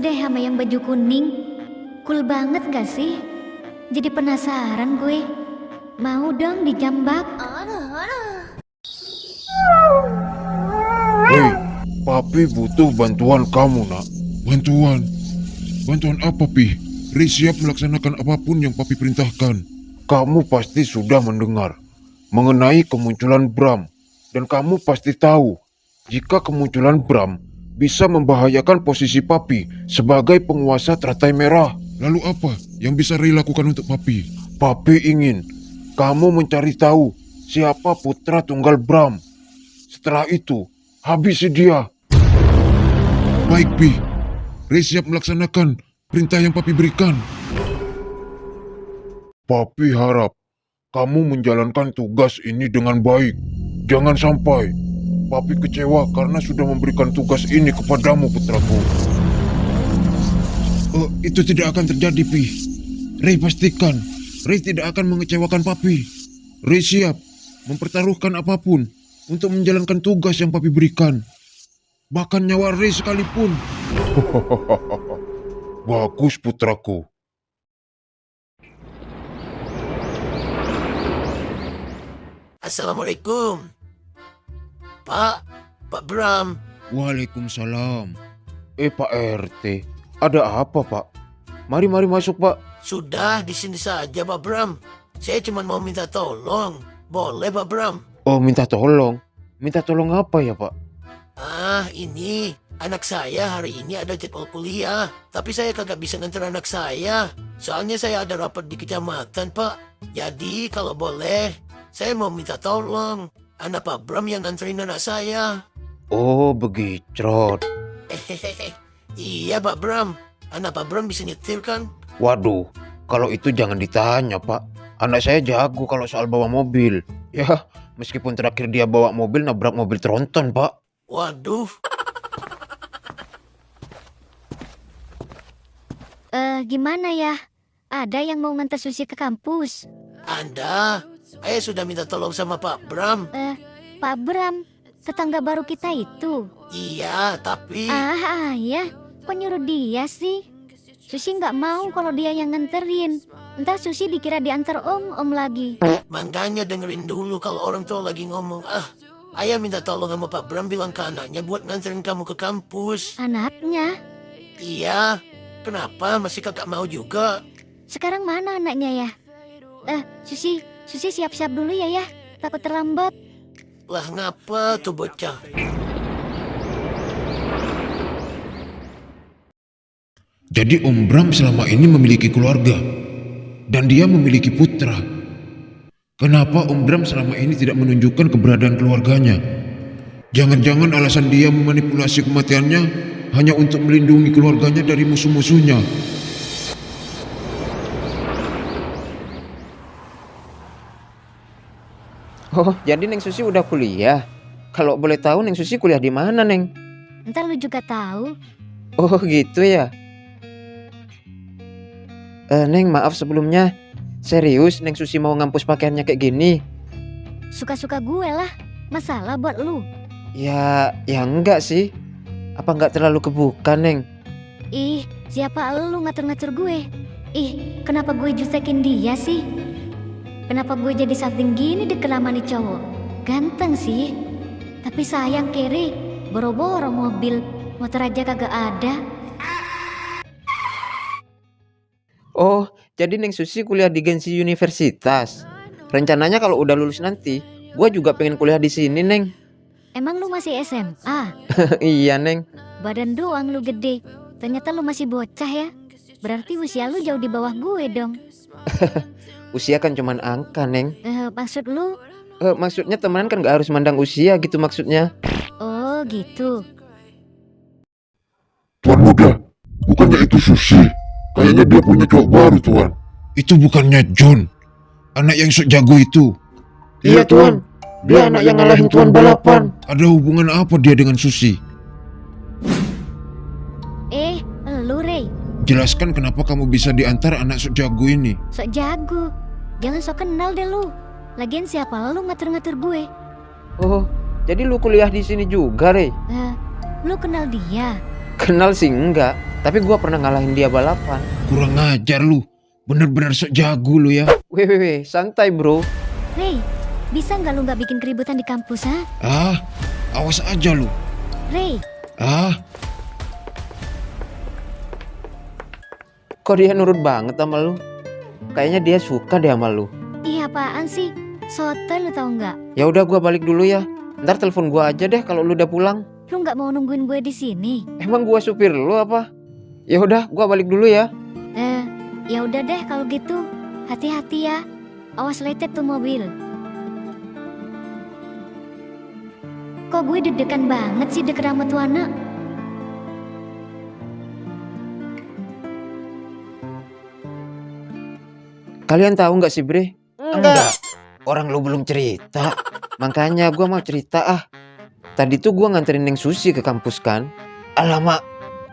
deh sama yang baju kuning. Cool banget gak sih? Jadi penasaran gue. Mau dong dijambak? Hei, papi butuh bantuan kamu, nak. Bantuan? Bantuan apa, Pi? Ray siap melaksanakan apapun yang papi perintahkan. Kamu pasti sudah mendengar mengenai kemunculan Bram. Dan kamu pasti tahu, jika kemunculan Bram bisa membahayakan posisi papi sebagai penguasa teratai merah. Lalu apa yang bisa Ray lakukan untuk papi? Papi ingin kamu mencari tahu siapa putra tunggal Bram. Setelah itu, habisi dia. Baik, Pi. Ray siap melaksanakan perintah yang papi berikan. Papi harap kamu menjalankan tugas ini dengan baik. Jangan sampai papi kecewa karena sudah memberikan tugas ini kepadamu, putraku. Oh, itu tidak akan terjadi, Pi. Ray pastikan Ray tidak akan mengecewakan papi. Ray siap mempertaruhkan apapun untuk menjalankan tugas yang papi berikan. Bahkan nyawa Ray sekalipun. Bagus, putraku. Assalamualaikum. Pak Bram. Waalaikumsalam. Pak RT, ada apa, Pak? Mari masuk, Pak. Sudah di sini saja Pak Bram. Saya cuma mau minta tolong. Boleh Pak Bram? Oh, minta tolong. Minta tolong apa ya, Pak? Ini anak saya hari ini ada jadwal kuliah. Tapi saya kagak bisa nganter anak saya. Soalnya saya ada rapat di kecamatan, Pak. Jadi kalau boleh, saya mau minta tolong. Anak Pak Bram yang nganterin anak saya. Oh, begitu. Iya Pak Bram. Anak Pak Bram bisa nyetir kan? Waduh, kalau itu jangan ditanya, Pak. Anak saya jago kalau soal bawa mobil. Ya, meskipun terakhir dia bawa mobil nabrak mobil tronton, Pak. Waduh. Gimana ya? Ada yang mau ngantar Susi ke kampus? Anda, saya sudah minta tolong sama Pak Bram. Pak Bram, tetangga baru kita itu. Iya, tapi... Ya, kok nyuruh dia sih? Susi nggak mau kalau dia yang nganterin. Ntar Susi dikira diantar om lagi. Makanya dengerin dulu kalau orang tua lagi ngomong. Ayah minta tolong sama Pak Bram bilang ke anaknya buat nganterin kamu ke kampus. Anaknya? Iya, kenapa masih kakak mau juga? Sekarang mana anaknya ya? Susi siap-siap dulu ya. Takut terlambat. Lah ngapa tuh bocah? Jadi Om Bram selama ini memiliki keluarga. Dan dia memiliki putra. Kenapa Om Bram selama ini tidak menunjukkan keberadaan keluarganya? Jangan-jangan alasan dia memanipulasi kematiannya hanya untuk melindungi keluarganya dari musuh-musuhnya. Oh, jadi Neng Susi udah kuliah? Kalau boleh tahu Neng Susi kuliah di mana, Neng? Ntar lu juga tahu. Oh, gitu ya. Neng, maaf sebelumnya. Serius Neng Susi mau ngampus pakaiannya kayak gini? Suka-suka gue lah. Masalah buat lu. Ya enggak sih. Apa enggak terlalu kebuka, Neng? Ih, siapa lu ngatur-ngatur gue? Ih, kenapa gue jutekin dia sih? Kenapa gue jadi salting gini deket sama nih cowok? Ganteng sih. Tapi sayang kiri, boro-boro mobil, motor aja kagak ada. Oh, jadi Neng Susi kuliah di Gensi Universitas. Rencananya kalau udah lulus nanti, gua juga pengen kuliah di sini, Neng. Emang lu masih SMA? Iya, Neng. Badan doang lu gede. Ternyata lu masih bocah ya. Berarti usia lu jauh di bawah gue dong. Usia kan cuman angka, Neng. Maksud lu? Maksudnya temenan kan gak harus mandang usia gitu maksudnya. Oh gitu. Tuan muda, bukannya itu Susi? Kayaknya dia punya cowok baru, Tuan. Itu bukannya John, anak yang sok jago itu. Iya, Tuan. Dia anak yang ngalahin Tuan balapan. Ada hubungan apa dia dengan Susi? Lu Ray, Jelaskan kenapa kamu bisa diantar anak sok jago ini. sok jago. Jangan sok kenal deh lu. Lagian siapa lu ngatur-ngatur gue? Oh, jadi lu kuliah di sini juga, Rey? Lu kenal dia? Kenal sih enggak. Tapi gua pernah ngalahin dia balapan. Kurang ajar lu. Bener-bener sok jago lu ya. Weh, santai bro. Ray, bisa nggak lu nggak bikin keributan di kampus, ha? Ah, awas aja lu. Ray, Ah, Kok dia nurut banget sama lu? Kayaknya dia suka deh sama lu. iya apaan sih? Sotoy lu tau nggak? Ya udah gua balik dulu ya. Ntar telepon gua aja deh kalau lu udah pulang. Lu nggak mau nungguin gue di sini? Emang gua supir lu apa? Ya udah gua balik dulu ya. Ya udah deh kalau gitu. Hati-hati ya. Awas lecet tuh mobil. Kok gue deg-degan banget sih deket sama tuh anak? Kalian tahu nggak sih Bre? Enggak. Orang lu belum cerita. Makanya gua mau cerita ah. Tadi tuh gua nganterin Neng Susi ke kampus kan. Alamak,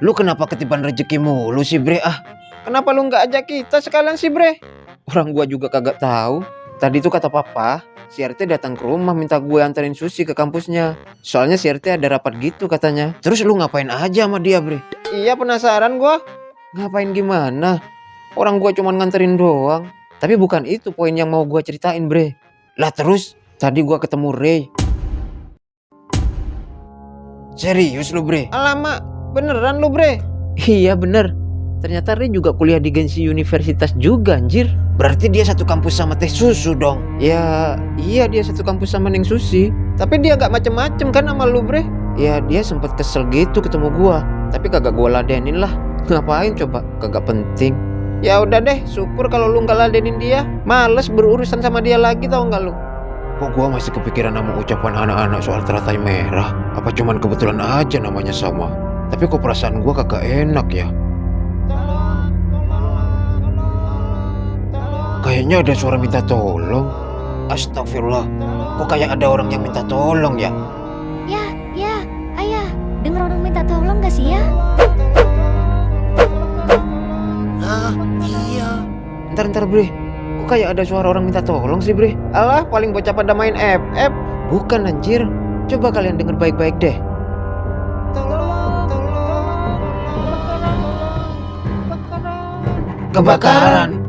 lu kenapa ketiban rezeki mulu sih Bre ah? Kenapa lu nggak ajak kita sekalian sih Bre? Orang gua juga kagak tahu. Tadi tuh kata papa, si RT datang ke rumah minta gue anterin Susi ke kampusnya. Soalnya si RT ada rapat gitu katanya. Terus lu ngapain aja sama dia Bre? Iya penasaran gua. Ngapain gimana? Orang gua cuman nganterin doang. Tapi bukan itu poin yang mau gua ceritain Bre. Lah terus tadi gua ketemu Ray. Serius lu Bre? Alamak, beneran lu Bre? Iya bener. Ternyata Ray juga kuliah di Gensi Universitas juga anjir. Berarti dia satu kampus sama Teh Susu dong. Ya iya dia satu kampus sama Neng Susi. Tapi dia gak macem-macem kan sama lu Bre. Ya dia sempet kesel gitu ketemu gua. Tapi kagak gua ladenin lah. Ngapain coba, kagak penting. Ya udah deh, syukur kalau lu gak ladenin dia. Males berurusan sama dia lagi tau gak lu. kok gua masih kepikiran sama ucapan anak-anak soal teratai merah? Apa cuman kebetulan aja namanya sama? Tapi kok perasaan gua kagak enak ya? Kayaknya ada suara minta tolong. Astagfirullah. Kok kayak ada orang yang minta tolong ya? Ya, ayah, denger orang minta tolong gak sih ya? Ah, iya. Ntar Bre, kok kayak ada suara orang minta tolong sih Bre? Alah paling bocah pada main FF. Bukan anjir. Coba kalian denger baik-baik deh. Kebakaran.